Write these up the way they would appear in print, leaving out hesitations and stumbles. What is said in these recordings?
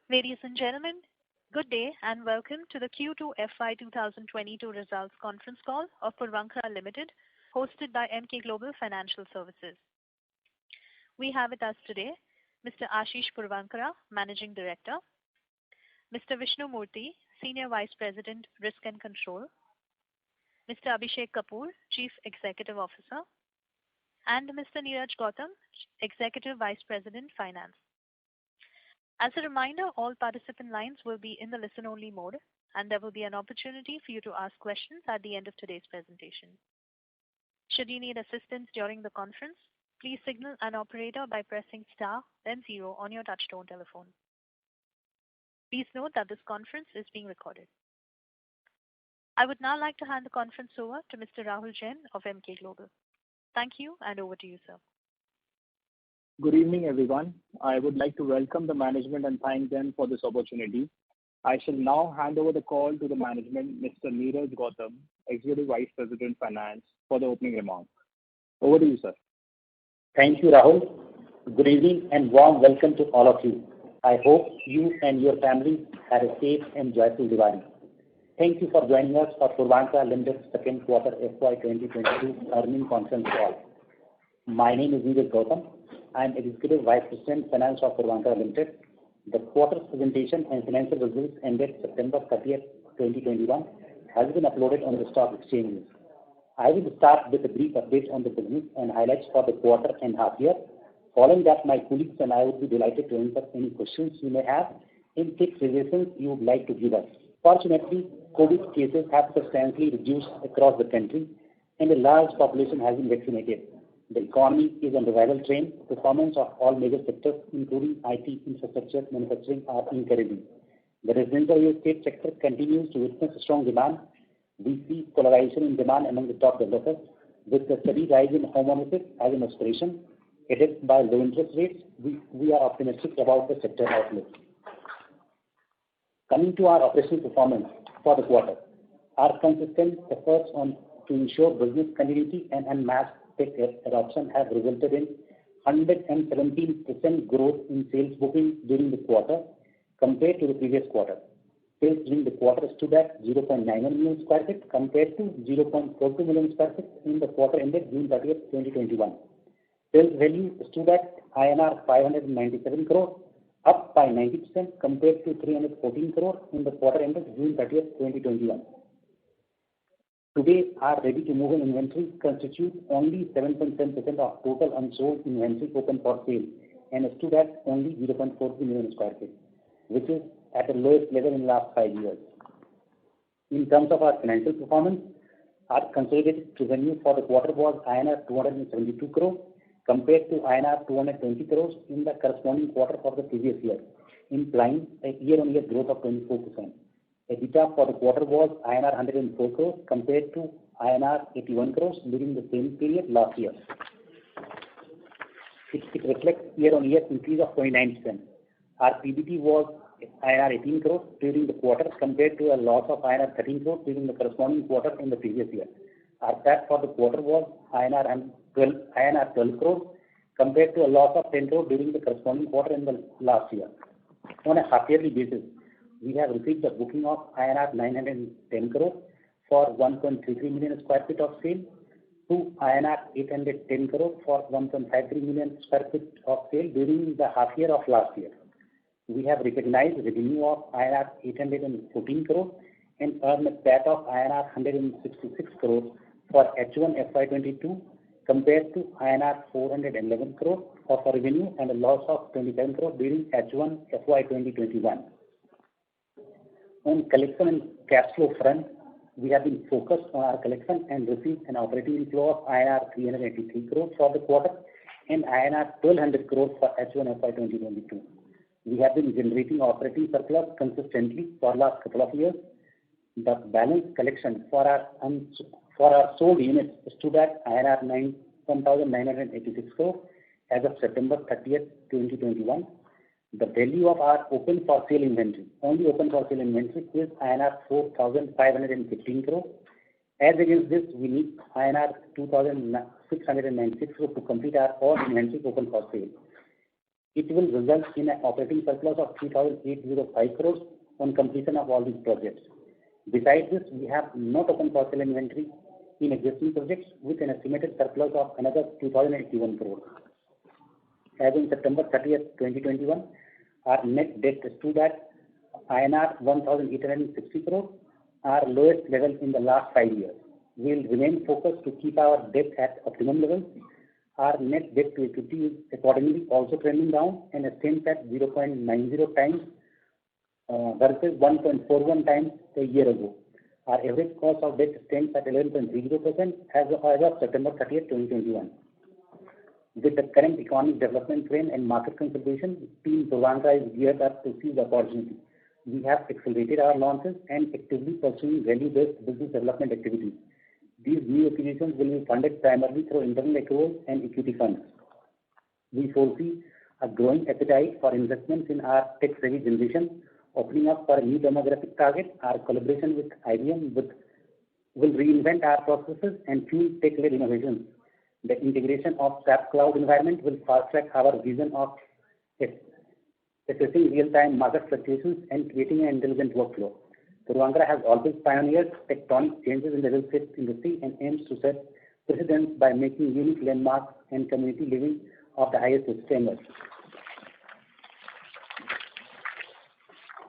Ladies and gentlemen, good day and welcome to the Q2 FY 2022 results conference call of Puravankara Limited, hosted by Emkay Global Financial Services. We have with us today Mr. Ashish Puravankara, Managing Director, Mr. Vishnu Murthy, Senior Vice President, Risk and Control, Mr. Abhishek Kapoor, Chief Executive Officer, and Mr. Neeraj Gautam, Executive Vice President, Finance. As a reminder, all participant lines will be in the listen-only mode, and there will be an opportunity for you to ask questions at the end of today's presentation. Should you need assistance during the conference, please signal an operator by pressing star, then 0 on your touchtone telephone. Please note that this conference is being recorded. I would now like to hand the conference over to Mr. Rahul Jain of Emkay Global. Thank you, and over to you, sir. Good evening, everyone. I would like to welcome the management and thank them for this opportunity. I shall now hand over the call to the management, Mr. Neeraj Gautam, Executive Vice President, Finance, for the opening remarks. Over to you, sir. Thank you, Rahul. Good evening and warm welcome to all of you. I hope you and your family had a safe and joyful Diwali. Thank you for joining us for Puravankara Limited's second quarter FY 2022 earnings conference call. My name is Neeraj Gautam. I am Executive Vice President, Finance of Puravankara Limited. The quarter's presentation and financial results ended September 30th, 2021 has been uploaded on the stock exchanges. I will start with a brief update on the business and highlights for the quarter and half year. Following that, my colleagues and I would be delighted to answer any questions you may have and take suggestions you would like to give us. Fortunately, COVID cases have substantially reduced across the country and a large population has been vaccinated. The economy is on the revival train. Performance of all major sectors, including IT, infrastructure, manufacturing, are encouraging. The residential real estate sector continues to witness strong demand. We see polarization in demand among the top developers, with the steady rise in home ownership as an aspiration. Aided by low interest rates, we are optimistic about the sector outlook. Coming to our operational performance for the quarter, our consistent efforts to ensure business continuity and unmatched tech adoption have resulted in 117% growth in sales booking during the quarter compared to the previous quarter. Sales during the quarter stood at 0.91 million square feet compared to 0.42 million square feet in the quarter ended June 30th, 2021. Sales value stood at INR 597 crore, up by 90% compared to 314 crore in the quarter ended June 30th, 2021. Today, our ready-to-move inventory constitutes only 7.10% of total unsold inventory open for sale and stood at only 0.43 million square feet, which is at the lowest level in the last 5 years. In terms of our financial performance, our consolidated revenue for the quarter was INR 272 crore compared to INR 220 crores in the corresponding quarter of the previous year, implying a year-on-year growth of 24%. EBITDA for the quarter was INR 104 crores compared to INR 81 crores during the same period last year. It reflects year-on-year increase of 29%. Our PBT was INR 18 crores during the quarter compared to a loss of INR 13 crores during the corresponding quarter in the previous year. Our PAT for the quarter was INR 12 crores compared to a loss of 10 crores during the corresponding quarter in the last year. On a half-yearly basis, we have received a booking of INR 910 crore for 1.33 million square feet of sale to INR 810 crore for 1.53 million square feet of sale during the half year of last year. We have recognized revenue of INR 814 crore and earned a PAT of INR 166 crore for H1 FY22 compared to INR 411 crore of revenue and a loss of 27 crore during H1 FY2021. On collection and cash flow front, we have been focused on our collection and received an operating inflow of INR 383 crore for the quarter and INR 1200 crore for H1 FY 2022. We have been generating operating surplus consistently for the last couple of years. The balance collection for our sold units stood at 1,986 crore as of September 30th, 2021. The value of our open for sale inventory, only open for sale inventory, is INR 4,515 crore. As against this, we need INR 2,696 crore to complete our all inventory open for sale. It will result in an operating surplus of 3,805 crores on completion of all these projects. Besides this, we have not open for sale inventory in existing projects with an estimated surplus of another 2,081 crores. As on September 30th, 2021, our net debt stood at INR 1,860 crores, our lowest level in the last 5 years. We will remain focused to keep our debt at optimum levels. Our net debt to equity is accordingly also trending down and stands at 0.90 times versus 1.41 times a year ago. Our average cost of debt stands at 11.30% as of September 30th, 2021. With the current economic development trend and market consolidation, Team Purvanka is geared up to seize the opportunity. We have accelerated our launches and actively pursuing value-based business development activities. These new acquisitions will be funded primarily through internal accruals and equity funds. We foresee a growing appetite for investments in our tech-savvy generation, opening up for a new demographic target. Our collaboration with IBM will reinvent our processes and fuel tech-led innovations. The integration of SAP Cloud environment will fast-track our vision of assessing real-time market fluctuations and creating an intelligent workflow. Purvanka has always pioneered tectonic changes in the real estate industry and aims to set precedents by making unique landmarks and community living of the highest standards.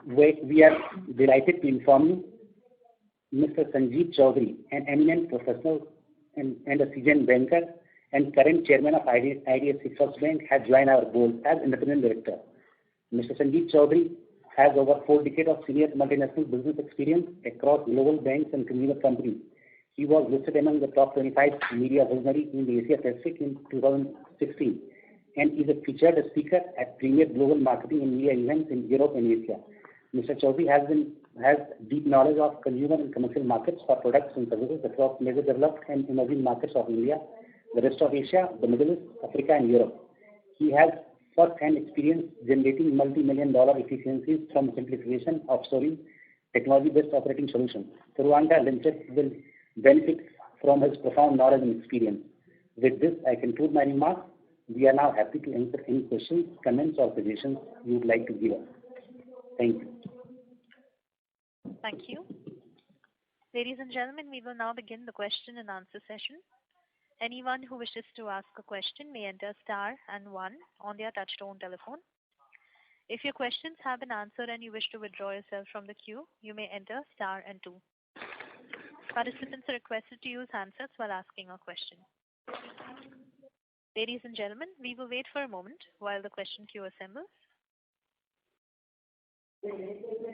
We are delighted to inform you, Mr. Sanjeev Chaudhary, an eminent professional and a seasoned banker and current chairman of IDFC First Bank, has joined our board as independent director. Mr. Sanjeev Chaudhary has over 4 decades of senior multinational business experience across global banks and consumer companies. He was listed among the top 25 media visionaries in the Asia Pacific in 2016 and is a featured speaker at premier global marketing and media events in Europe and Asia. Mr. Chaudhary has deep knowledge of consumer and commercial markets for products and services across major developed and emerging markets of India, the rest of Asia, the Middle East, Africa, and Europe. He has first-hand experience generating multi-million-dollar efficiencies from simplification, offshoring, technology-based operating solutions. Purvanka Limited will benefit from his profound knowledge and experience. With this, I conclude my remarks. We are now happy to answer any questions, comments, or suggestions you would like to give us. Thank you. Thank you. Ladies and gentlemen, we will now begin the question and answer session. Anyone who wishes to ask a question may enter star and 1 on their touchtone telephone. If your questions have been answered and you wish to withdraw yourself from the queue, you may enter star and 2. Participants are requested to use handsets while asking a question. Ladies and gentlemen, we will wait for a moment while the question queue assembles.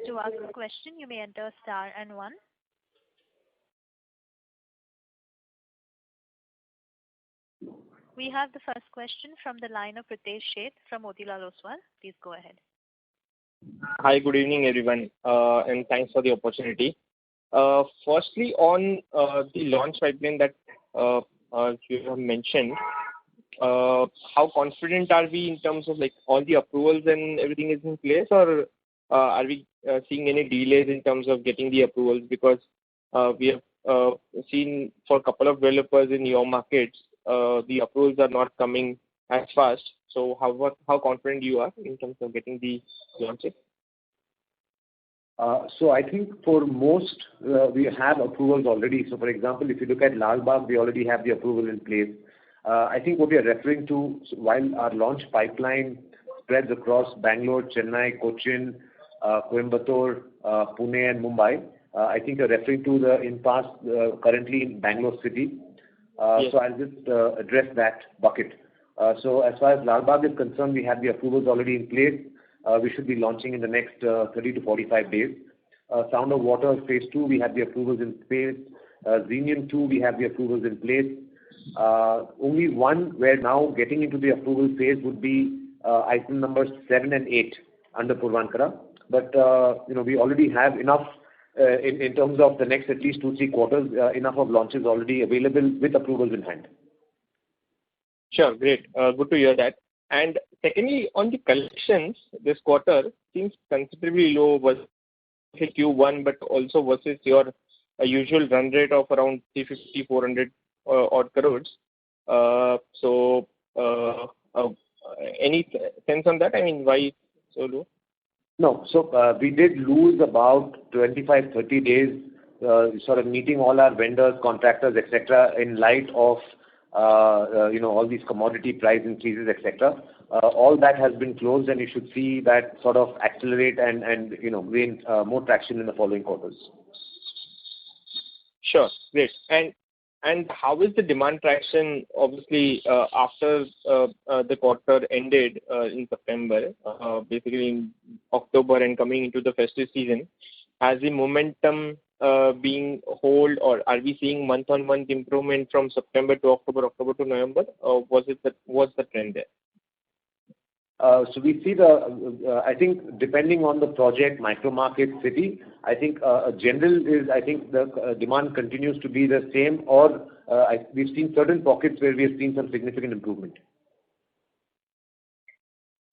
To ask a question, you may enter star and 1. We have the first question from the line of Pritesh Sheth from Motilal Oswal. Please go ahead. Hi, good evening, everyone, and thanks for the opportunity. Firstly, on the launch pipeline that you have mentioned, how confident are we in terms of like all the approvals and everything is in place, or are we seeing any delays in terms of getting the approvals? Because we have seen for a couple of developers in your markets, the approvals are not coming as fast. So how confident you are in terms of getting the launches? So I think for most, we have approvals already. So for example, if you look at Lal Bagh, we already have the approval in place. I think what we are referring to, while our launch pipeline spreads across Bangalore, Chennai, Cochin, Coimbatore, Pune and Mumbai, I think you're referring to the impasse currently in Bangalore city. Yes. So I'll just address that bucket. So as far as Lal Bagh is concerned, we have the approvals already in place. We should be launching in the next 30 to 45 days. Sound of Water Phase 2, we have the approvals in place. Xenium 2, we have the approvals in place. Only one where now getting into the approval phase would be item numbers 7 and 8 under Purvanka. But we already have enough in terms of the next at least 2-3 quarters, enough of launches already available with approvals in hand. Sure, great. Good to hear that. And secondly, on the collections, this quarter seems considerably low versus Q1, but also versus your usual run rate of around 350-400 odd crores. So Any sense on that? I mean, why so low? No. So we did lose about 25, 30 days sort of meeting all our vendors, contractors, etc. in light of all these commodity price increases, etc. All that has been closed, and you should see that sort of accelerate and gain more traction in the following quarters. Sure. Great. And how is the demand traction, obviously, after the quarter ended in September, basically in October and coming into the festive season? Has the momentum being hold, or are we seeing month-on-month improvement from September to October, October to November? Or what's the trend there? So we see I think depending on the project, micro market, city, I think general is, I think the demand continues to be the same, or we've seen certain pockets where we have seen some significant improvement.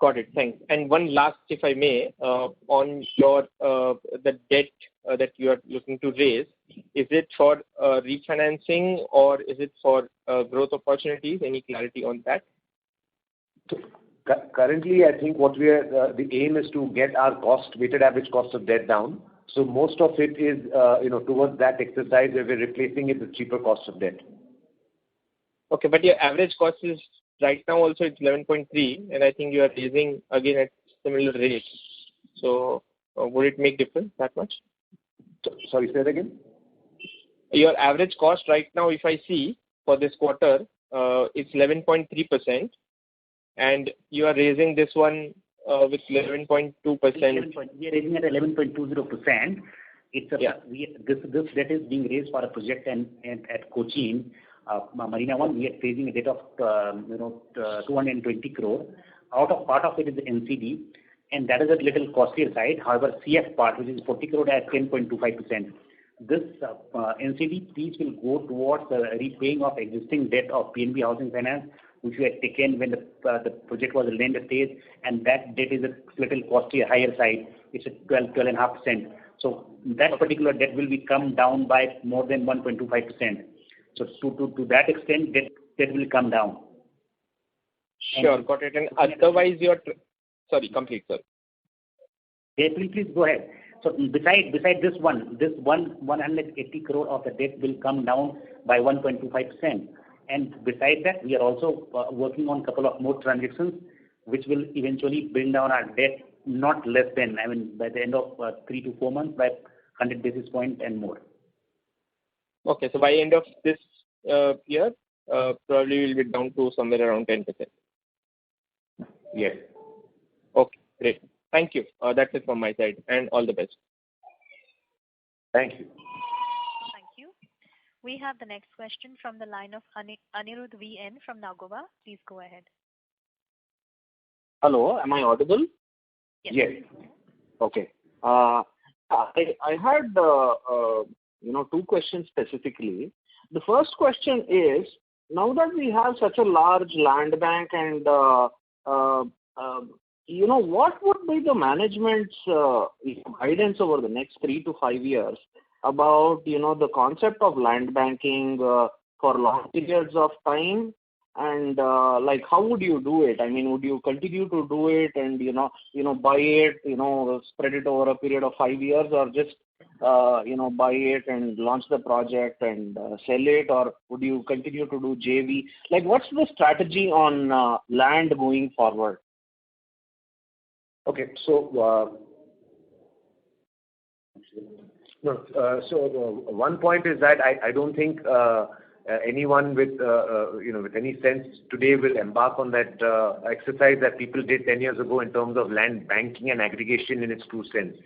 Got it. Thanks. And one last, if I may, on your the debt that you are looking to raise, is it for refinancing or is it for growth opportunities? Any clarity on that? Currently, I think what we are the aim is to get our weighted average cost of debt down. So most of it is towards that exercise where we're replacing it with cheaper cost of debt. Okay, but your average cost is right now also it's 11.3, and I think you are raising again at similar rate. So would it make difference that much? Sorry, say that again. Your average cost right now, if I see for this quarter, it's 11.3%, and you are raising this one with 11.2%. We are raising at 11.20%. This debt is being raised for a project and at Cochin, Marina One. We are raising a debt of 220 crore. Part of it is NCD, and that is a little costlier side. However, CF part, which is 40 crore, at 10.25%. This NCD piece will go towards repaying of existing debt of PNB Housing Finance, which we had taken when the project was a land stage, and that debt is a little costly, higher side. It's at 12.5%. So that particular debt will come down by more than 1.25%. So to that extent, debt will come down. Sure, got it. And otherwise, sorry, complete, sir. Yeah, please go ahead. So beside this 180 crore of the debt will come down by 1.25%. And besides that, we are also working on a couple of more transactions, which will eventually bring down our debt not less than, by the end of 3 to 4 months, by 100 basis points and more. Okay, so by end of this year, probably will be down to somewhere around 10%. Yes. Okay, great. Thank you. That's it from my side, and all the best. Thank you. Thank you. We have the next question from the line of Anirudh VN from Nagova. Please go ahead. Hello, am I audible? Yes. Okay. I had two questions specifically. The first question is, now that we have such a large land bank and what would be the management's guidance over the next 3 to 5 years about the concept of land banking for long periods of time, and how would you do it? I mean, would you continue to do it and buy it, spread it over a period of 5 years, or just buy it and launch the project and sell it, or would you continue to do JV? What's the strategy on land going forward? Okay, so one point is that I don't think anyone with any sense today will embark on that exercise that people did 10 years ago in terms of land banking and aggregation in its true sense,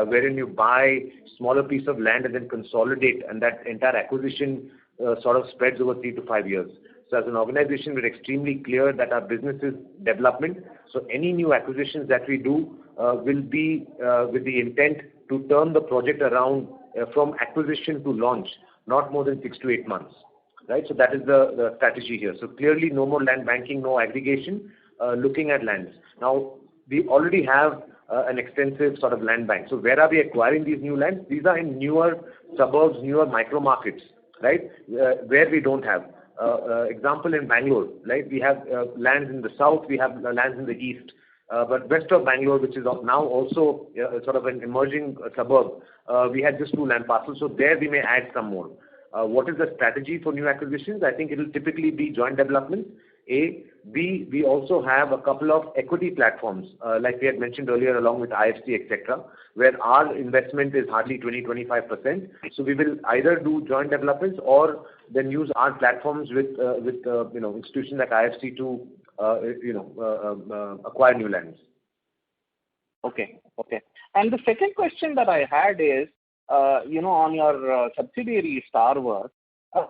wherein you buy smaller piece of land and then consolidate, and that entire acquisition sort of spreads over 3 to 5 years. So as an organization, we're extremely clear that our business is development. So any new acquisitions that we do will be with the intent to turn the project around from acquisition to launch, not more than 6 to 8 months. Right? So that is the strategy here. So clearly no more land banking, no aggregation, looking at lands. Now, we already have an extensive sort of land bank. So where are we acquiring these new lands? These are in newer suburbs, newer micro markets, right? Where we don't have. example in Bangalore, right? We have lands in the south, we have lands in the east. But west of Bangalore, which is now also sort of an emerging suburb, we had just 2 land parcels. So there we may add some more. What is the strategy for new acquisitions? I think it will typically be joint development. A. B. We also have a couple of equity platforms, like we had mentioned earlier, along with IFC, etc., where our investment is hardly 20-25%. So we will either do joint developments or then use our platforms with institutions like IFC to acquire new lands. Okay. And the second question that I had is, on your subsidiary Starworth,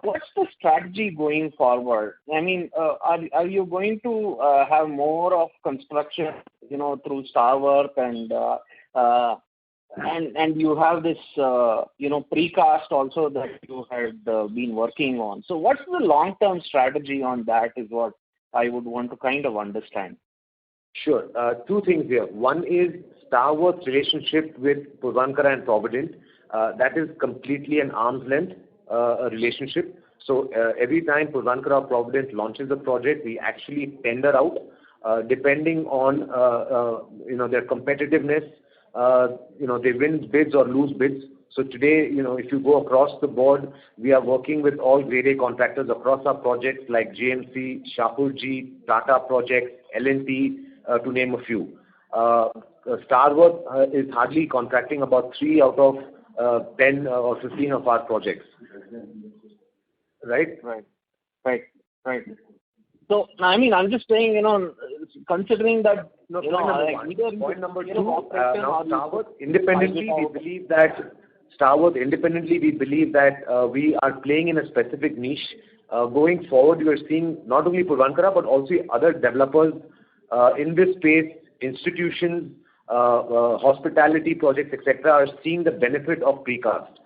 what's the strategy going forward? I mean, are you going to have more of construction, through Starworth and you have this, precast also that you had been working on. So what's the long-term strategy on that is what I would want to kind of understand. Sure. 2 things here. One is Starworth's relationship with Puravankara and Provident. That is completely an arm's length relationship. So every time Puravankara or Provident launches a project, we actually tender out depending on their competitiveness. They win bids or lose bids. So today, if you go across the board, we are working with all grade A contractors across our projects like GMC, Shapoorji, Tata Projects, L&T, to name a few. Starworth is hardly contracting about 3 out of 10 or 15 of our projects. Right? Right. So, I mean, I'm just saying, considering that, point number 2, now Starworth independently, we believe that we are playing in a specific niche. Going forward, we are seeing not only Puravankara, but also other developers in this space, institutions, hospitality projects, etc., are seeing the benefit of precast.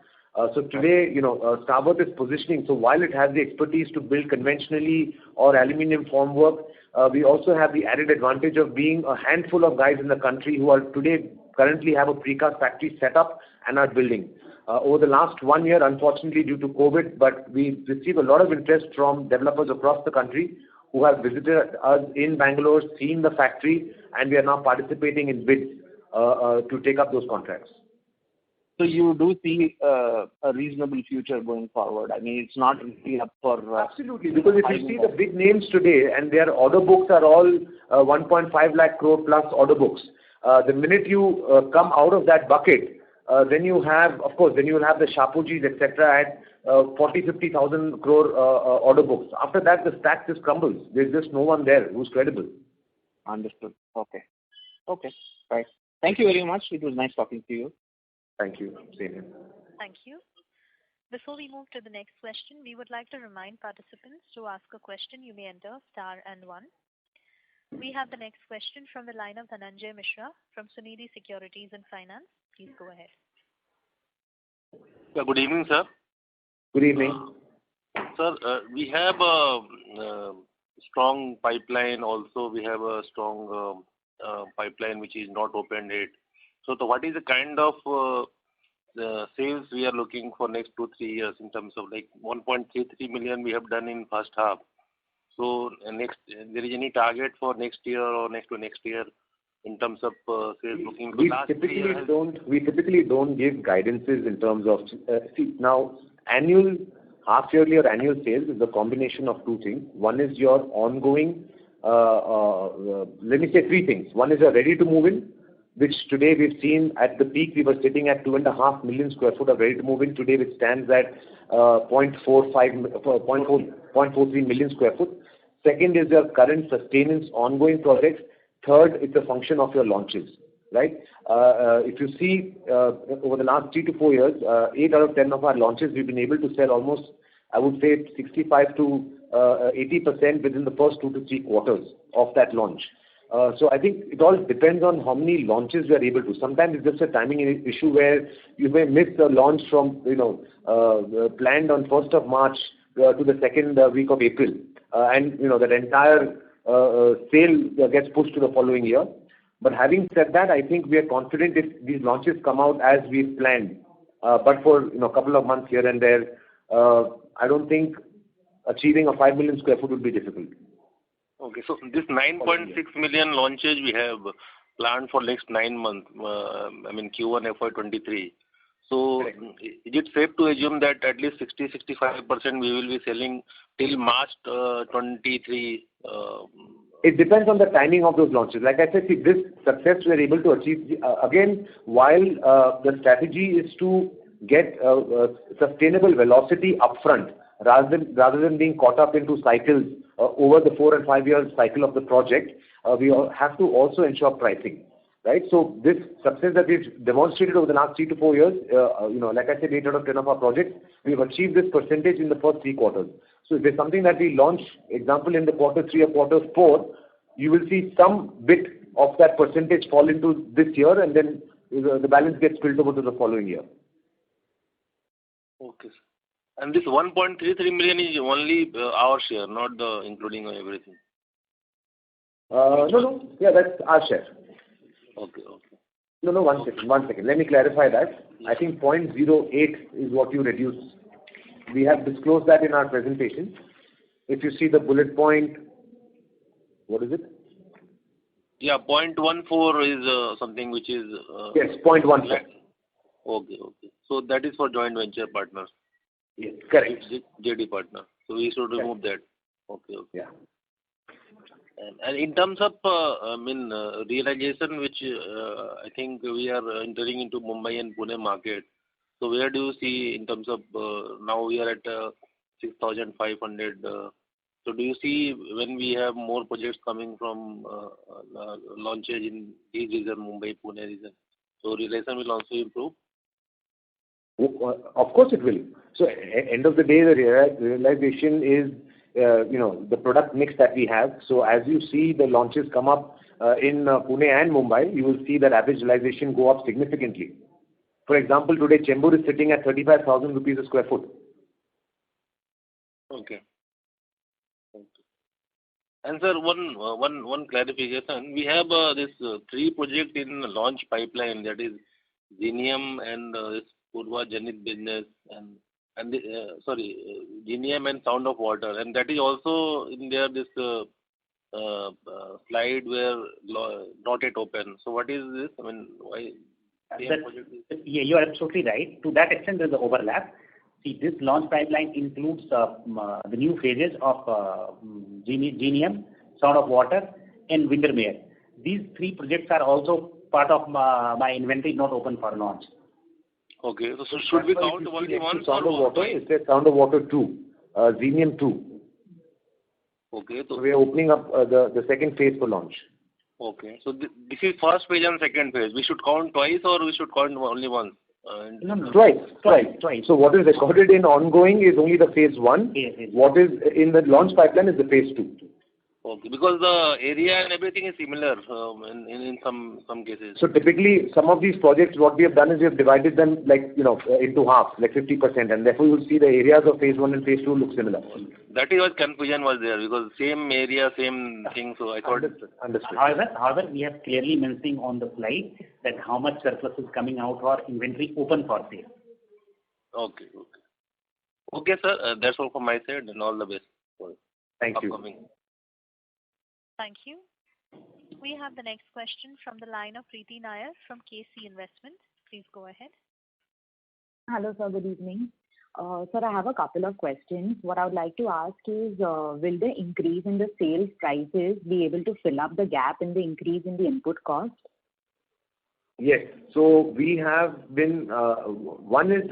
So today, Starworth is positioning. So while it has the expertise to build conventionally or aluminium formwork, we also have the added advantage of being a handful of guys in the country who are currently have a precast factory set up and are building. Over the last 1 year, unfortunately due to COVID, but we receive a lot of interest from developers across the country who have visited us in Bangalore, seen the factory, and we are now participating in bids to take up those contracts. So you do see a reasonable future going forward. I mean, it's not really up for... Absolutely, because if you see the big names today and their order books are all 1.5 lakh crore plus order books. The minute you come out of that bucket, then you have, of course, then you will have the Shapoorjis, etc. at 40,000-50,000 crore order books. After that, the stack just crumbles. There's just no one there who's credible. Understood. Okay. Right. Thank you very much. It was nice talking to you. Thank you. Same here. Thank you. Before we move to the next question, we would like to remind participants to ask a question. You may enter star and 1. We have the next question from the line of Dhananjay Mishra from Sunidhi Securities and Finance. Please go ahead. Yeah, good evening, sir. Good evening. Sir, we have a strong pipeline. Also, we have a strong pipeline which is not opened yet. So what is the kind of sales we are looking for next 2-3 years in terms of like 1.33 million we have done in first half. So there is any target for next year or next to next year in terms of sales booking? We typically don't give guidances in terms of now annual, half-yearly or annual sales is a combination of 2 things. One is your ongoing, let me say 3 things. One is your ready to move in, which today we've seen at the peak we were sitting at 2.5 million square foot of ready to move in. Today which stands at 0.43 million square foot. Second is your current sustenance ongoing projects. Third, it's a function of your launches, right? If you see over the last 3 to 4 years, 8 out of 10 of our launches we've been able to sell almost, I would say 65 to 80% within the first 2 to 3 quarters of that launch. So I think it all depends on how many launches we are able to. Sometimes it's just a timing issue where you may miss the launch from, planned on 1st of March to the second week of April. And, that entire sale gets pushed to the following year. But having said that, I think we are confident if these launches come out as we've planned. But for, a couple of months here and there, I don't think achieving a 5 million square foot would be difficult. Okay. So this 9.6 million launches we have planned for next 9 months, Q1 FY23. So Correct. Is it safe to assume that at least 60-65% we will be selling till March 23? It depends on the timing of those launches. Like I said, see, this success we are able to achieve, again, while the strategy is to get sustainable velocity upfront, rather than being caught up into cycles over the 4 and 5 year cycle of the project, we have to also ensure pricing. Right, so this success that we've demonstrated over the last 3 to 4 years, like I said, 8 out of 10 of our projects, we've achieved this percentage in the first 3 quarters. So if there's something that we launch, example in the quarter 3 or quarter 4, you will see some bit of that percentage fall into this year, and then the balance gets spilled over to the following year. Okay. And this 1.33 million is only our share, not the including everything. No. Yeah, that's our share. Okay. No, one second. Let me clarify that. I think 0.08 is what you reduce. We have disclosed that in our presentation. If you see the bullet point, what is it? Yeah, 0.14 is something which is... yes, 0.14. Okay. So that is for joint venture partners. Yes, correct. JD partner. So we should remove that. Okay. Yeah. And in terms of realization, which I think we are entering into Mumbai and Pune market. So where do you see in terms of now we are at 6,500. So do you see when we have more projects coming from launches in these region, Mumbai, Pune region, so realization will also improve? Of course it will. So end of the day, the realization is the product mix that we have. So as you see the launches come up in Pune and Mumbai, you will see that average realization go up significantly. For example, today Chembur is sitting at 35,000 rupees a square foot. Okay. And sir, one clarification. We have this 3 projects in launch pipeline, that is Genium and this Purva Janit business and Genium and Sound of Water, and that is also in there this slide where not yet open. So what is this? Why? Yeah, you are absolutely right. To that extent, there is an overlap. See, this launch pipeline includes the new phases of Genium, Sound of Water, and Windermere. These 3 projects are also part of my inventory not open for launch. Okay, so should we count only one Sound of Water? It says Sound of Water 2, Genium 2. Okay, so we are opening up the second phase for launch. Okay, so this is first phase and second phase. We should count twice or we should count only once? No. Twice. So what is recorded in ongoing is only the phase 1. Yes. What is in the launch pipeline is the phase 2. Okay, because the area and everything is similar in some cases. So typically, some of these projects, what we have done is we have divided them into half, like 50%, and therefore you will see the areas of phase 1 and phase 2 look similar. That is what confusion was there, because same area, same thing. So I thought. Understood. However, we have clearly mentioning on the slide that how much surplus is coming out for inventory open for sale. Okay, sir. That's all from my side, and all the best for Thank upcoming. you. Thank you. We have the next question from the line of Preeti Nair from KC Investments. Please go ahead. Hello, sir. Good evening. Sir, I have a couple of questions. What I would like to ask is, will the increase in the sales prices be able to fill up the gap in the increase in the input cost? Yes. So we have been, one is,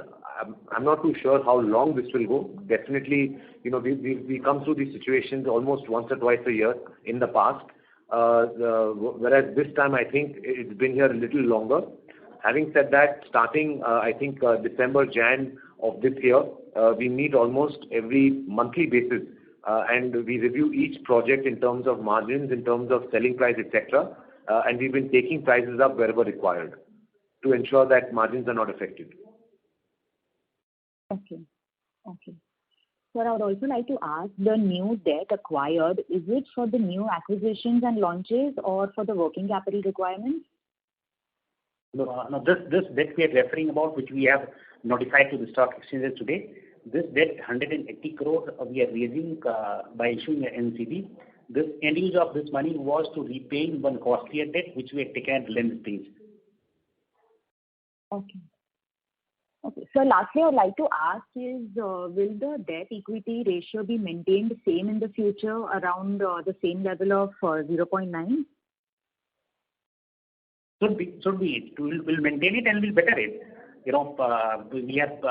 I'm not too sure how long this will go. Definitely, we come through these situations almost once or twice a year in the past. Whereas this time, I think it's been here a little longer. Having said that, starting, I think, December, Jan of this year, we meet almost every monthly basis. And we review each project in terms of margins, in terms of selling price, etc. And we've been taking prices up wherever required to ensure that margins are not affected. Okay. Sir, I would also like to ask, the new debt acquired, is it for the new acquisitions and launches or for the working capital requirements? No, this debt we are referring about, which we have notified to the stock exchanges today, This debt, 180 crore, we are raising by issuing an NCD. This end use of this money was to repaying one costlier debt which we had taken at lend stage. Okay. Okay. So lastly, I would like to ask is, will the debt equity ratio be maintained same in the future around the same level of 0.9? Should be. We'll maintain it and we'll better it. We have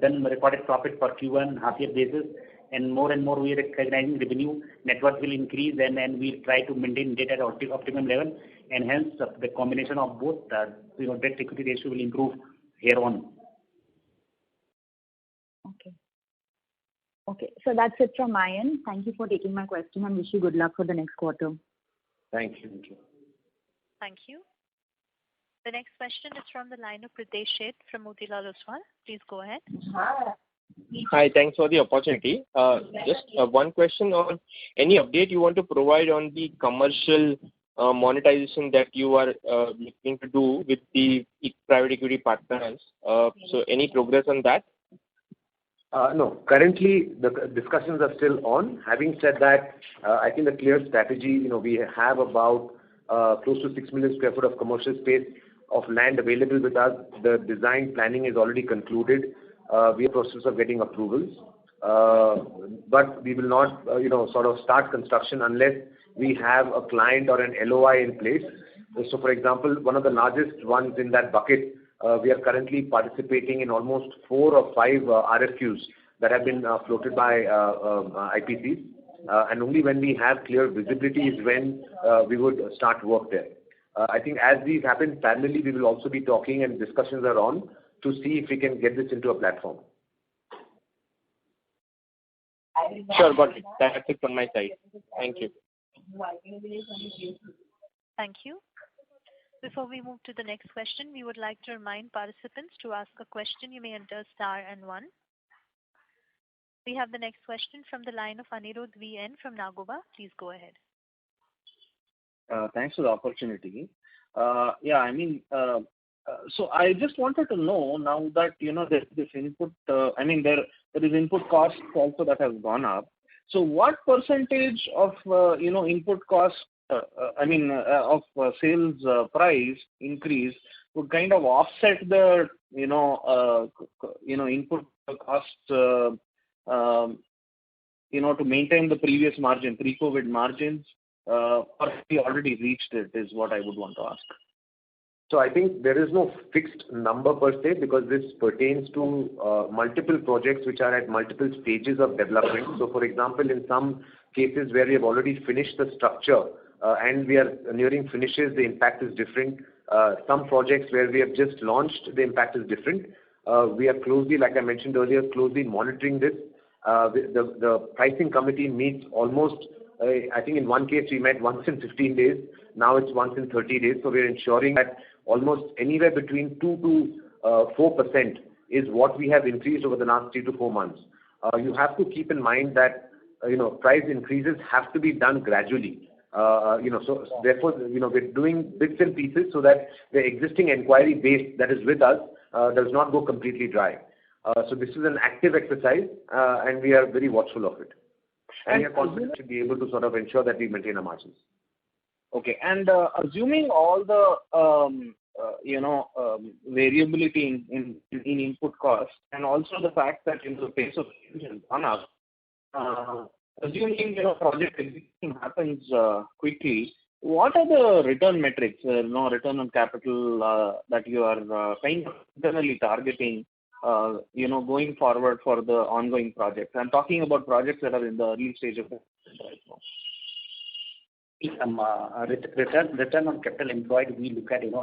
done recorded profit for Q1 half year basis, and more we are recognizing revenue. Net worth will increase, and we try to maintain debt at optimum level, and hence the combination of both debt equity ratio will improve here on. Okay. Okay. So that's it from my end. Thank you for taking my question and wish you good luck for the next quarter. Thank you. Thank you. Thank you. The next question is from the line of Pritesh Sheth from Motilal Oswal. Please go ahead. Hi, thanks for the opportunity. Just one question on any update you want to provide on the commercial monetization that you are looking to do with the private equity partners. So any progress on that? No. Currently, the discussions are still on. Having said that, I think the clear strategy, we have about close to 6 million square foot of commercial space of land available with us. The design planning is already concluded. We are in the process of getting approvals. But we will not, sort of start construction unless we have a client or an LOI in place. So, for example, one of the largest ones in that bucket, we are currently participating in almost 4 or 5 RFQs that have been floated by IPCs. And only when we have clear visibility is when we would start work there. I think as these happen parallelly, we will also be talking, and discussions are on to see if we can get this into a platform. Sure, got it. That's it from my side. Thank you. Thank you. Before we move to the next question, we would like to remind participants to ask a question. You may enter star and 1. We have the next question from the line of Anirudh VN from Nagoba. Please go ahead. Thanks for the opportunity. So I just wanted to know now that there's this input. There is input costs also that has gone up. So what percentage of input cost of sales price increase would kind of offset the input cost to maintain the previous margin, pre-COVID margins, or have we already reached it, is what I would want to ask. So I think there is no fixed number per se, because this pertains to multiple projects which are at multiple stages of development. So for example, in some cases where we have already finished the structure and we are nearing finishes, the impact is different. Some projects where we have just launched, the impact is different. We are closely, like I mentioned earlier, monitoring this. The pricing committee meets almost, I think in one case we met once in 15 days. Now it's once in 30 days. So we're ensuring that almost anywhere between 2 to 4% is what we have increased over the last 3 to 4 months. You have to keep in mind that price increases have to be done gradually. So therefore, we're doing bits and pieces so that the existing inquiry base that is with us does not go completely dry. So this is an active exercise, and we are very watchful of it. And we are confident to be able to sort of ensure that we maintain our margins. Okay. And assuming all the variability in input costs, and also the fact that the pace of change has gone up, assuming project execution happens quickly, what are the return metrics, return on capital that you are kind of internally targeting, going forward for the ongoing projects? I'm talking about projects that are in the early stage of development right now. Return on capital employed, we look at as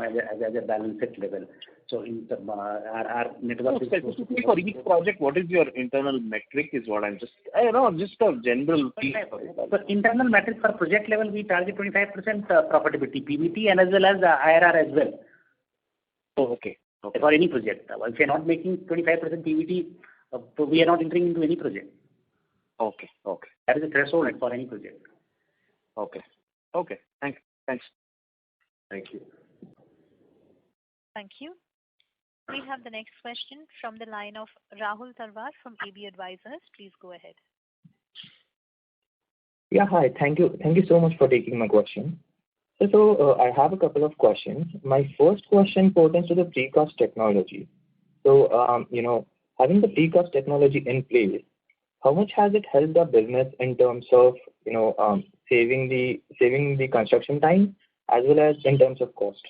a balanced level. So in our network. Specifically for each project, what is your internal metric? Is what I'm just a general. So internal metric for project level, we target 25% profitability, PBT, and as well as IRR as well. Oh, okay. For any project, if you're not making 25% PBT, we are not entering into any project. Okay. That is a threshold for any project. Okay. Thanks. Thank you. Thank you. We have the next question from the line of Rahul Tarwar from AB Advisors. Please go ahead. Yeah, hi. Thank you. Thank you so much for taking my question. So I have a couple of questions. My first question pertains to the precast technology. So, having the precast technology in place, how much has it helped the business in terms of, saving the construction time as well as in terms of cost?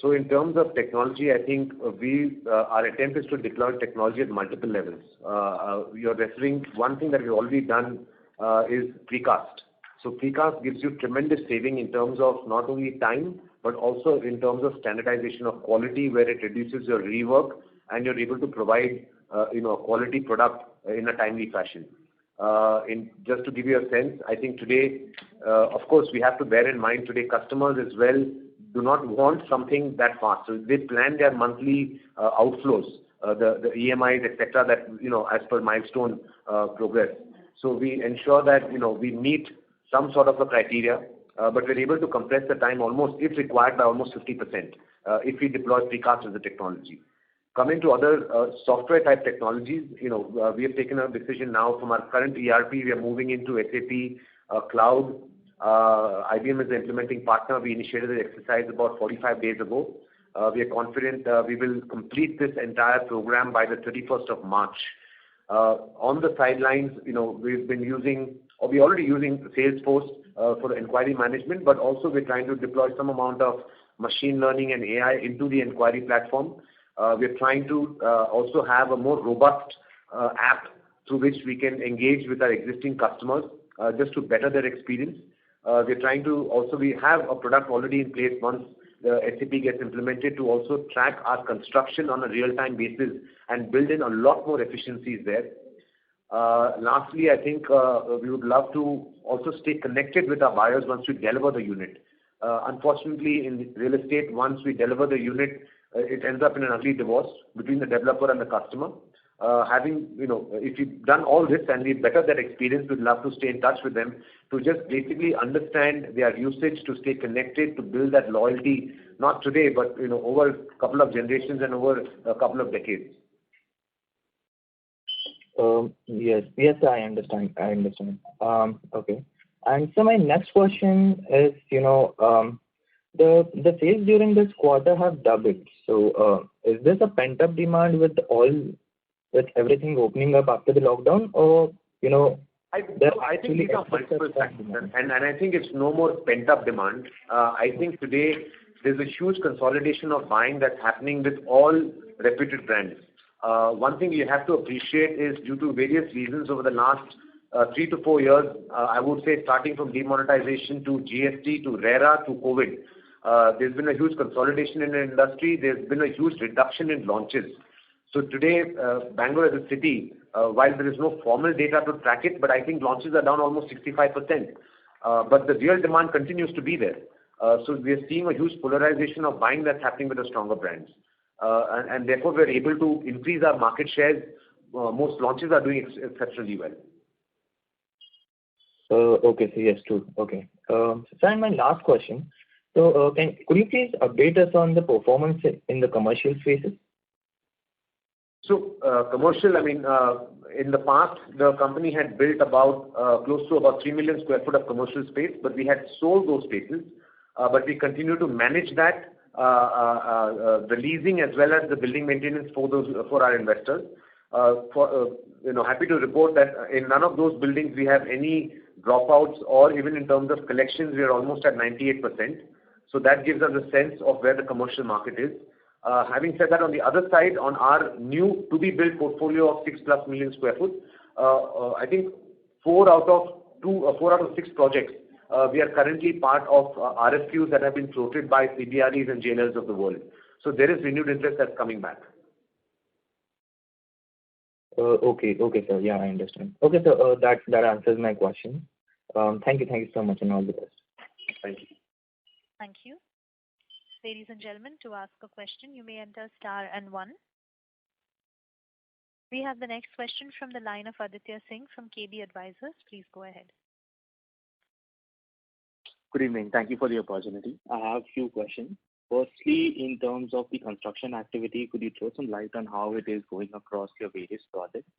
So in terms of technology, I think our attempt is to deploy technology at multiple levels. You're referring, one thing that we've already done is precast. So precast gives you tremendous saving in terms of not only time, but also in terms of standardization of quality, where it reduces your rework and you're able to provide a quality product in a timely fashion. Just to give you a sense, I think today, of course, we have to bear in mind today customers as well do not want something that fast. So they plan their monthly outflows, the EMIs, etc., that, as per milestone progress. So we ensure that, we meet some sort of a criteria, but we're able to compress the time almost, if required, by almost 50% if we deploy precast as a technology. Coming to other software type technologies, we have taken a decision now from our current ERP, we are moving into SAP Cloud. IBM is the implementing partner. We initiated the exercise about 45 days ago. We are confident we will complete this entire program by the 31st of March. On the sidelines, we're already using Salesforce for the inquiry management, but also we're trying to deploy some amount of machine learning and AI into the inquiry platform. We're trying to also have a more robust app through which we can engage with our existing customers just to better their experience. We're trying to also, we have a product already in place once the SAP gets implemented to also track our construction on a real-time basis and build in a lot more efficiencies there. Lastly, I think we would love to also stay connected with our buyers once we deliver the unit. Unfortunately, in real estate, once we deliver the unit, it ends up in an ugly divorce between the developer and the customer. If you've done all this and we better that experience, we'd love to stay in touch with them to just basically understand their usage, to stay connected, to build that loyalty, not today, but over a couple of generations and over a couple of decades. Yes, I understand. Okay. And so my next question is, the sales during this quarter have doubled. So is this a pent-up demand with everything opening up after the lockdown, or I think these are multiple factors, and I think it's no more pent-up demand. I think today there's a huge consolidation of buying that's happening with all reputed brands. One thing you have to appreciate is due to various reasons over the last 3 to 4 years, I would say starting from demonetization to GST to RERA to COVID, there's been a huge consolidation in the industry. There's been a huge reduction in launches. So today, Bangalore as a city, while there is no formal data to track it, but I think launches are down almost 65%. But the real demand continues to be there. So we are seeing a huge polarization of buying that's happening with the stronger brands. And therefore, we're able to increase our market shares. Most launches are doing exceptionally well. Okay, so yes, true. Okay. So my last question. So could you please update us on the performance in the commercial spaces? So commercial, in the past, the company had built about close to about 3 million square foot of commercial space, but we had sold those spaces. But we continue to manage that, the leasing as well as the building maintenance for our investors. Happy to report that in none of those buildings we have any dropouts, or even in terms of collections, we are almost at 98%. So that gives us a sense of where the commercial market is. Having said that, on the other side, on our new to-be-built portfolio of 6+ million square foot, I think 4 out of 6 projects, we are currently part of RFQs that have been floated by CBREs and JLLs of the world. So there is renewed interest that's coming back. Okay, sir. Yeah, I understand. Okay, so that answers my question. Thank you so much, and all the best. Thank you. Thank you. Ladies and gentlemen, to ask a question, you may enter star and 1. We have the next question from the line of Aditya Singh from KB Advisors. Please go ahead. Good evening. Thank you for the opportunity. I have a few questions. Firstly, in terms of the construction activity, could you throw some light on how it is going across your various projects?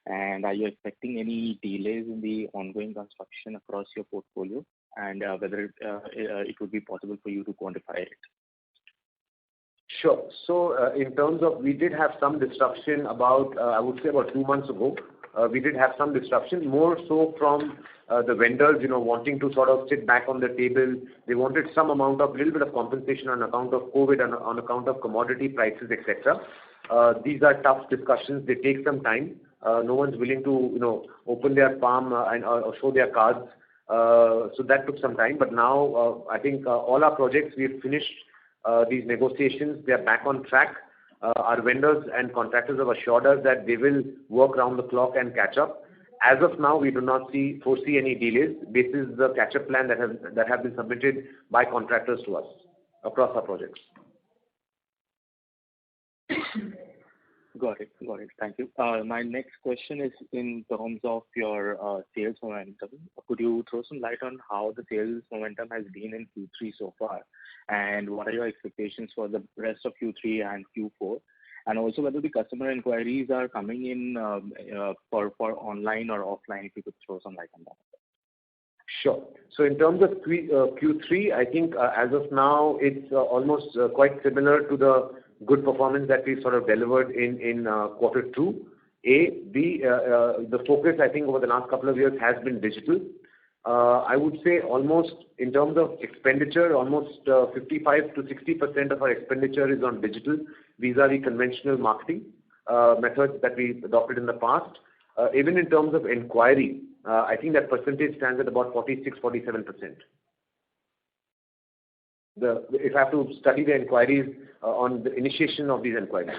And are you expecting any delays in the ongoing construction across your portfolio? And whether it would be possible for you to quantify it? Sure. So, in terms of, we did have some disruption about, I would say about 2 months ago. We did have some disruption, more so from the vendors, wanting to sort of sit back on the table. They wanted some amount of, little bit of compensation on account of COVID and on account of commodity prices, etc. These are tough discussions. They take some time. No one's willing to, open their palm and or show their cards. So that took some time. But now, I think all our projects, we've finished these negotiations. They are back on track. Our vendors and contractors have assured us that they will work round the clock and catch up. As of now, we do not foresee any delays. This is the catch-up plan that have been submitted by contractors to us across our projects. Got it. Thank you. My next question is in terms of your sales momentum. Could you throw some light on how the sales momentum has been in Q3 so far? And what are your expectations for the rest of Q3 and Q4? And also whether the customer inquiries are coming in for online or offline, if you could throw some light on that. Sure. So in terms of Q3, I think as of now, it's almost quite similar to the good performance that we sort of delivered in quarter 2. The focus, I think, over the last couple of years has been digital. I would say almost in terms of expenditure, almost 55 to 60% of our expenditure is on digital vis-a-vis conventional marketing methods that we adopted in the past. Even in terms of inquiry, I think that percentage stands at about 46-47%. If I have to study the inquiries on the initiation of these inquiries.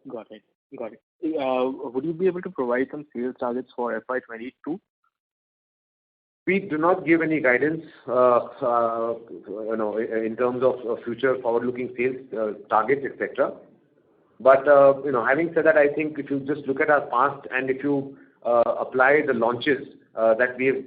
Got it. Would you be able to provide some sales targets for FY22? We do not give any guidance, in terms of future forward-looking sales targets, etc. But having said that, I think if you just look at our past and if you apply the launches that we have,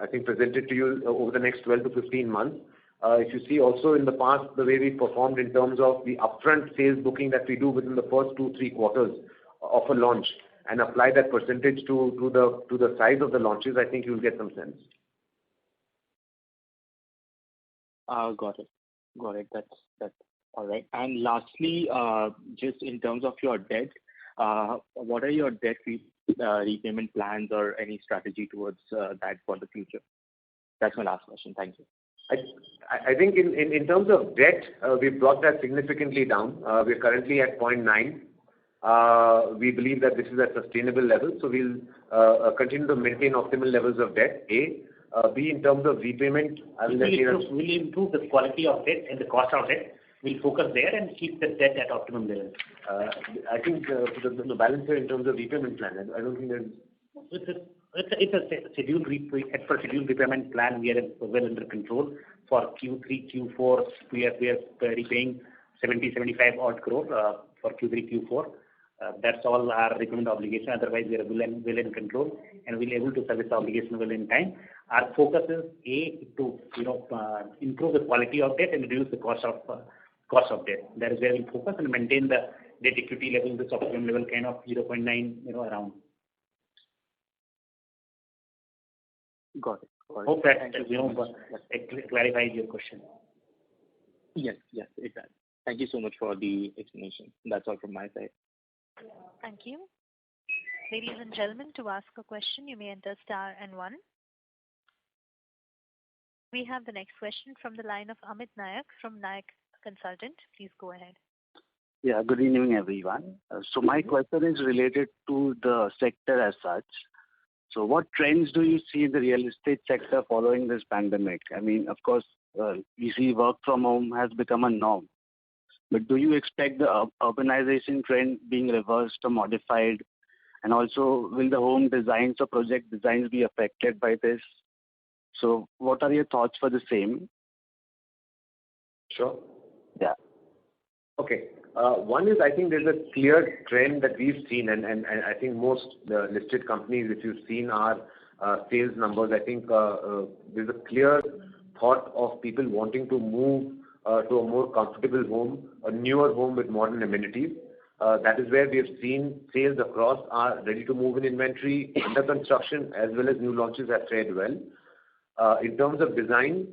I think presented to you over the next 12 to 15 months. If you see also in the past the way we performed in terms of the upfront sales booking that we do within the first 2-3 quarters of a launch and apply that percentage to the size of the launches, I think you'll get some sense. Got it. That's all right. And lastly, just in terms of your debt, what are your debt repayment plans or any strategy towards that for the future? That's my last question. Thank you. I think in terms of debt, we've brought that significantly down. We're currently at 0.9. We believe that this is a sustainable level, so we'll continue to maintain optimal levels of debt. B, in terms of repayment, I will let you. We'll improve the quality of debt and the cost of debt. We'll focus there and keep the debt at optimum level. I think the balance here in terms of repayment plan, I don't think there's. It's a scheduled repayment plan. We are well under control. For Q3, Q4, we are repaying 70-75 odd crore for Q3, Q4. That's all our repayment obligation. Otherwise, we are well in control and we'll be able to service the obligation well in time. Our focus is to improve the quality of debt and reduce the cost of debt. That is where we focus and maintain the debt equity level, this optimum level kind of 0.9, around. Got it. Hope that clarifies your question. Yes, it does. Thank you so much for the explanation. That's all from my side. Thank you. Ladies and gentlemen, to ask a question, you may enter star and 1. We have the next question from the line of Amit Nayak from Nayak Consultant. Please go ahead. Yeah, good evening, everyone. So my question is related to the sector as such. So what trends do you see in the real estate sector following this pandemic? I mean, of course, we see work from home has become a norm. But do you expect the urbanization trend being reversed or modified? And also, will the home designs or project designs be affected by this? So what are your thoughts for the same? Sure. Yeah. Okay. One is, I think there's a clear trend that we've seen, and I think most listed companies, if you've seen our sales numbers, I think there's a clear thought of people wanting to move to a more comfortable home, a newer home with modern amenities. That is where we have seen sales across our ready-to-move-in inventory, under construction, as well as new launches have fared well. In terms of design,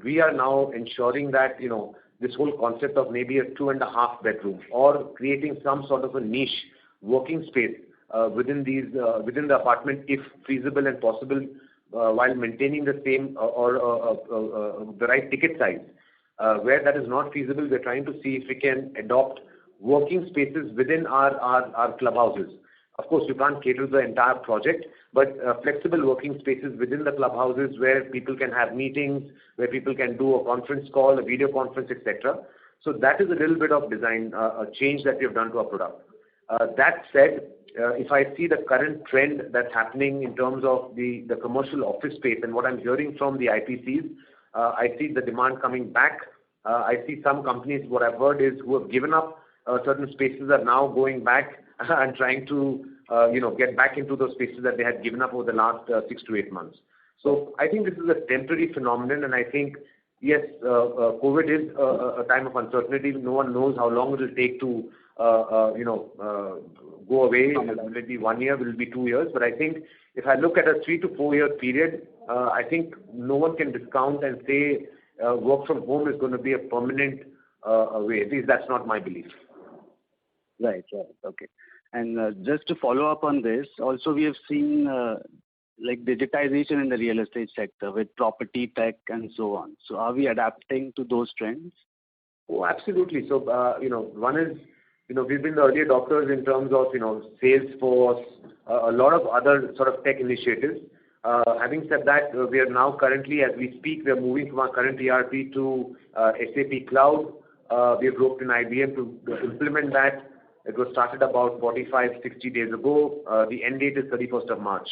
we are now ensuring that, this whole concept of maybe a 2.5 bedroom or creating some sort of a niche working space within the apartment, if feasible and possible, while maintaining the same or the right ticket size. Where that is not feasible, we're trying to see if we can adopt working spaces within our clubhouses. Of course, you can't cater to the entire project, but flexible working spaces within the clubhouses where people can have meetings, where people can do a conference call, a video conference, etc. So that is a little bit of design a change that we have done to our product. That said, if I see the current trend that's happening in terms of the commercial office space and what I'm hearing from the IPCs, I see the demand coming back. I see some companies, what I've heard is, who have given up certain spaces are now going back and trying to get back into those spaces that they had given up over the last 6 to 8 months. So I think this is a temporary phenomenon, and I think, yes, COVID is a time of uncertainty. No one knows how long it will take to go away. Will it be 1 year? Will it be 2 years? But I think if I look at a 3 to 4 year period, I think no one can discount and say work from home is going to be a permanent way. At least that's not my belief. Right. Okay. And just to follow up on this, also we have seen like digitization in the real estate sector with property tech and so on. So are we adapting to those trends? Oh, absolutely. So, one is, we've been the early adopters in terms of, Salesforce, a lot of other sort of tech initiatives. Having said that, we are now currently, as we speak, we are moving from our current ERP to SAP Cloud. We have roped in IBM to implement that. It was started about 45, 60 days ago. The end date is 31st of March.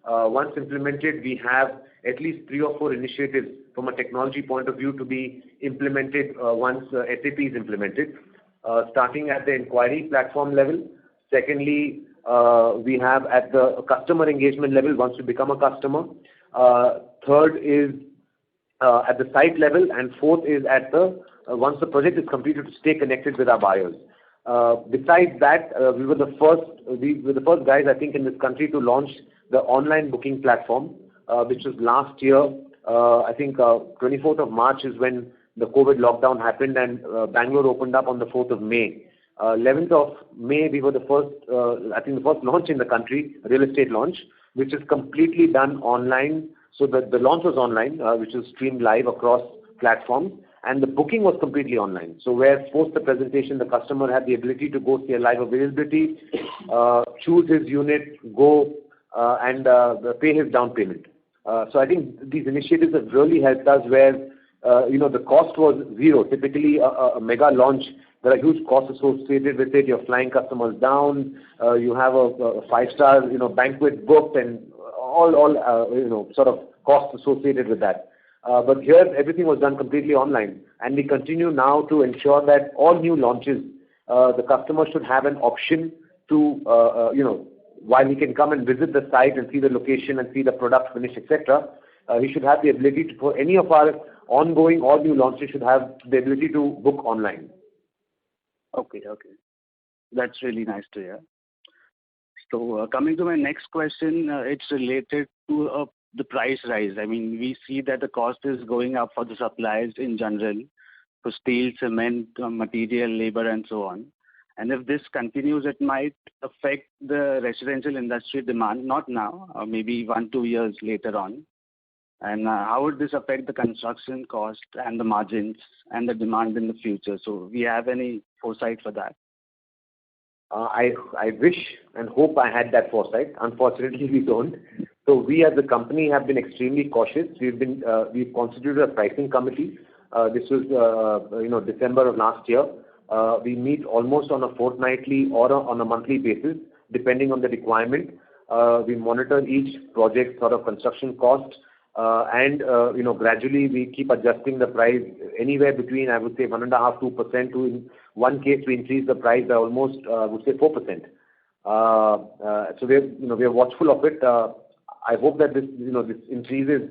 Once implemented, we have at least 3 or 4 initiatives from a technology point of view to be implemented once SAP is implemented. Starting at the inquiry platform level. Secondly, we have at the customer engagement level once we become a customer. Third is at the site level, and fourth is at the once the project is completed, to stay connected with our buyers. Besides that, we were the first guys, I think, in this country to launch the online booking platform, which was last year. I think 24th of March is when the COVID lockdown happened, and Bangalore opened up on the 4th of May. 11th of May, we were the first, the first launch in the country, real estate launch, which is completely done online. So the launch was online, which was streamed live across platforms, and the booking was completely online. So where post the presentation, the customer had the ability to go see a live availability, choose his unit, go and pay his down payment. So I think these initiatives have really helped us where, the cost was zero. Typically, a mega launch, there are huge costs associated with it. You're flying customers down. You have a 5-star, banquet booked, and all sort of costs associated with that. But here, everything was done completely online, and we continue now to ensure that all new launches, the customer should have an option to, while he can come and visit the site and see the location and see the product finish, etc., he should have the ability to, for any of our ongoing or new launches, should have the ability to book online. Okay. That's really nice to hear. So coming to my next question, it's related to the price rise. I mean, we see that the cost is going up for the suppliers in general, for steel, cement, material, labor, and so on. And if this continues, it might affect the residential industry demand, not now, maybe 1-2 years later on. And how would this affect the construction cost and the margins and the demand in the future? So we have any foresight for that? I wish and hope I had that foresight. Unfortunately, we don't. So we as a company have been extremely cautious. We've constituted a pricing committee. This was December of last year. We meet almost on a fortnightly or on a monthly basis, depending on the requirement. We monitor each project sort of construction cost, and gradually we keep adjusting the price anywhere between, I would say, 1.5-2%, to in one case we increase the price by almost, I would say, 4%. So we are watchful of it. I hope that this increases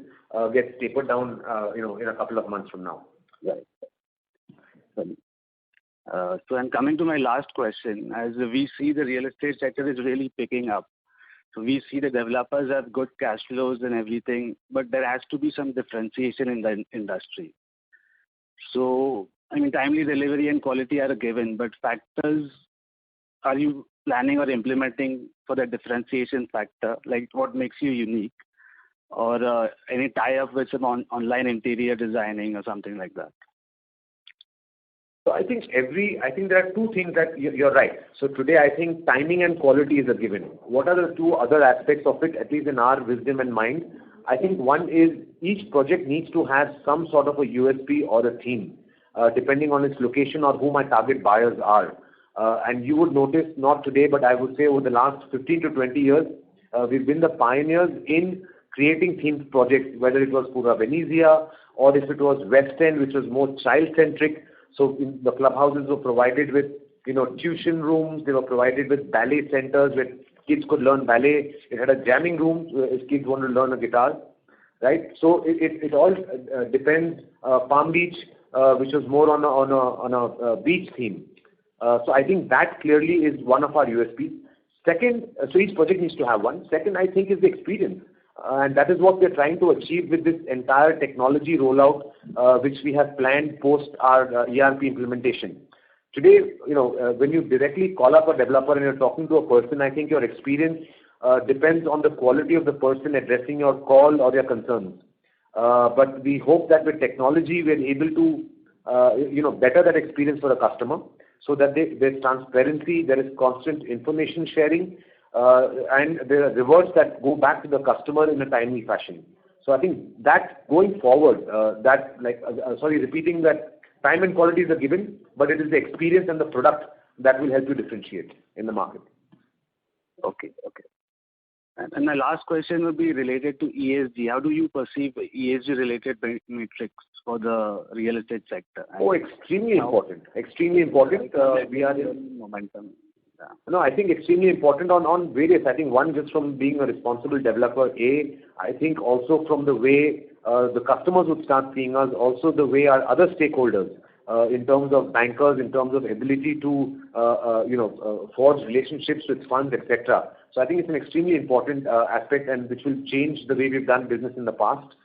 gets tapered down, in a couple of months from now. Right. So I'm coming to my last question. As we see the real estate sector is really picking up. So we see the developers have good cash flows and everything, but there has to be some differentiation in the industry. So, I mean, timely delivery and quality are a given, but factors, are you planning or implementing for the differentiation factor? Like what makes you unique? Or any tie-up with some online interior designing or something like that? So I think there are two things that you're right. So today I think timing and quality is a given. What are the two other aspects of it, at least in our wisdom and mind? I think one is each project needs to have some sort of a USP or a theme, depending on its location or who my target buyers are. And you would notice, not today, but I would say over the last 15 to 20 years, we've been the pioneers in creating themed projects, whether it was Pura Venezia or if it was West End, which was more child-centric. So the clubhouses were provided with, tuition rooms. They were provided with ballet centers where kids could learn ballet. It had a jamming room if kids want to learn a guitar, right? So it all depends. Palm Beach, which was more on a beach theme. So I think that clearly is one of our USPs. Second, so each project needs to have one. Second, I think, is the experience. And that is what we're trying to achieve with this entire technology rollout, which we have planned post our ERP implementation. Today, when you directly call up a developer and you're talking to a person, I think your experience depends on the quality of the person addressing your call or your concerns. But we hope that with technology, we're able to, better that experience for the customer so that there's transparency, there is constant information sharing, and there are rewards that go back to the customer in a timely fashion. So I think that going forward, repeating that time and quality is a given, but it is the experience and the product that will help you differentiate in the market. Okay. And my last question would be related to ESG. How do you perceive ESG-related metrics for the real estate sector? Extremely important. Extremely important. We are in momentum. Yeah. No, I think extremely important on various. I think one, just from being a responsible developer, I think also from the way the customers would start seeing us, also the way our other stakeholders, in terms of bankers, in terms of ability to, forge relationships with funds, etc. So I think it's an extremely important aspect, and which will change the way we've done business in the past.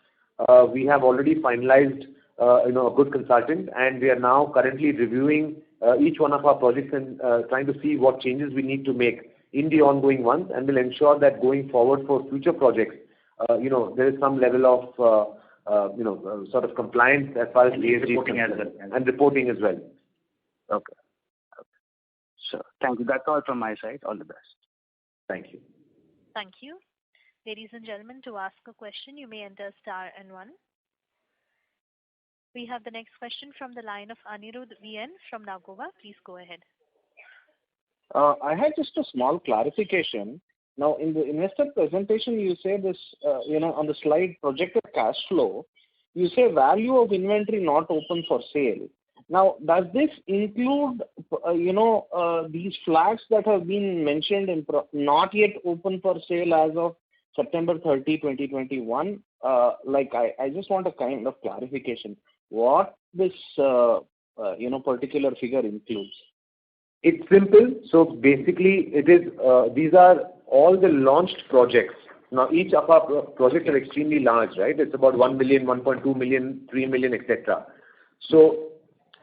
We have already finalized, a good consultant, and we are now currently reviewing each one of our projects and trying to see what changes we need to make in the ongoing ones, and will ensure that going forward for future projects, there is some level of, sort of compliance as far as ESG reporting as well, and reporting as well. Okay. Sure. Thank you. That's all from my side. All the best. Thank you. Thank you. Ladies and gentlemen, to ask a question, you may enter star and 1. We have the next question from the line of Anirudh VN from Nagova. Please go ahead. I had just a small clarification. Now, in the investor presentation, you say this, on the slide projected cash flow, you say value of inventory not open for sale. Now, does this include, these flats that have been mentioned in not yet open for sale as of September 30, 2021? I just want a kind of clarification. What this, particular figure includes? It's simple. So basically, it is. These are all the launched projects. Now, each of our projects are extremely large, right? It's about 1 million, 1.2 million, 3 million, etc. So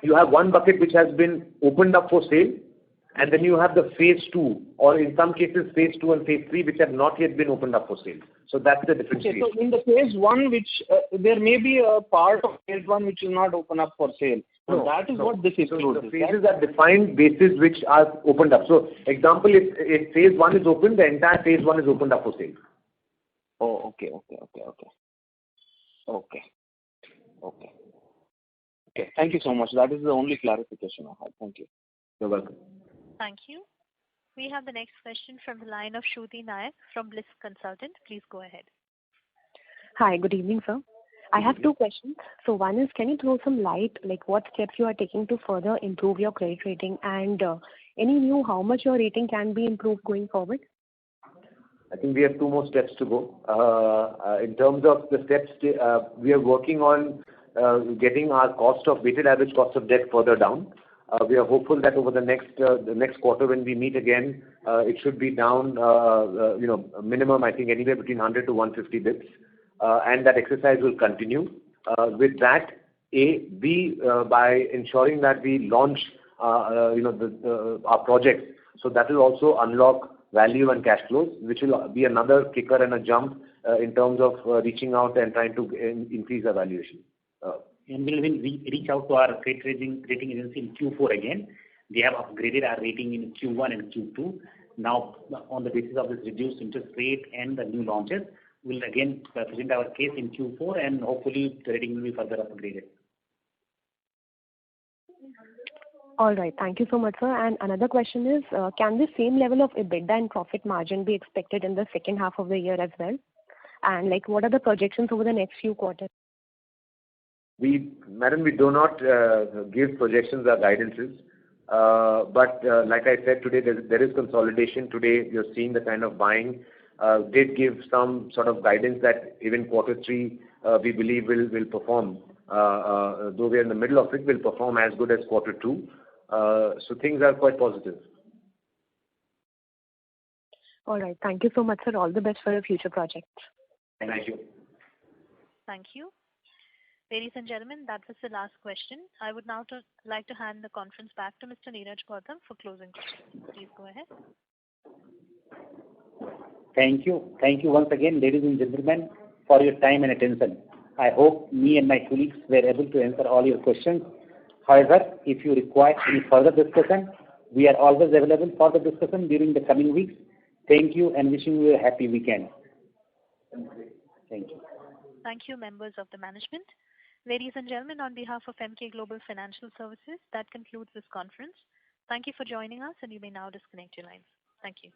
you have one bucket which has been opened up for sale, and then you have the phase 2, or in some cases phase 2 and phase 3, which have not yet been opened up for sale. So that's the differentiation. Okay, so in the phase 1, which there may be a part of phase 1 which will not open up for sale. So that is what this includes. So the phases are defined bases which are opened up. So example, if phase 1 is open, the entire phase 1 is opened up for sale. Oh, okay. Okay, thank you so much. That is the only clarification I had. Thank you. You're welcome. Thank you. We have the next question from the line of Shruti Nayak from Bliss Consultant. Please go ahead. Hi, good evening, sir. I have 2 questions. So one is, can you throw some light, like what steps you are taking to further improve your credit rating, and any view how much your rating can be improved going forward? I think we have 2 more steps to go. In terms of the steps, we are working on getting our weighted average cost of debt further down. We are hopeful that over the next quarter when we meet again, it should be down, minimum, I think anywhere between 100 to 150 bits. And that exercise will continue. With that, by ensuring that we launch, our projects, so that will also unlock value and cash flows, which will be another kicker and a jump in terms of reaching out and trying to increase our valuation. And we'll reach out to our rating agency in Q4 again. We have upgraded our rating in Q1 and Q2. Now, on the basis of this reduced interest rate and the new launches, we'll again present our case in Q4 and hopefully the rating will be further upgraded. All right. Thank you so much, sir. And another question is, can the same level of EBITDA and profit margin be expected in the second half of the year as well? And what are the projections over the next few quarters? Madam, we do not give projections or guidances. But like I said today, there is consolidation. Today, you're seeing the kind of buying. Did give some sort of guidance that even quarter 3, we believe will perform. Though we are in the middle of it, will perform as good as quarter 2. So things are quite positive. All right. Thank you so much, sir. All the best for your future projects. Thank you. Thank you. Ladies and gentlemen, that was the last question. I would now like to hand the conference back to Mr. Neeraj Gautam for closing questions. Please go ahead. Thank you. Thank you once again, ladies and gentlemen, for your time and attention. I hope me and my colleagues were able to answer all your questions. However, if you require any further discussion, we are always available for the discussion during the coming weeks. Thank you and wishing you a happy weekend. Thank you. Thank you, members of the management. Ladies and gentlemen, on behalf of Emkay Global Financial Services, that concludes this conference. Thank you for joining us, and you may now disconnect your lines. Thank you.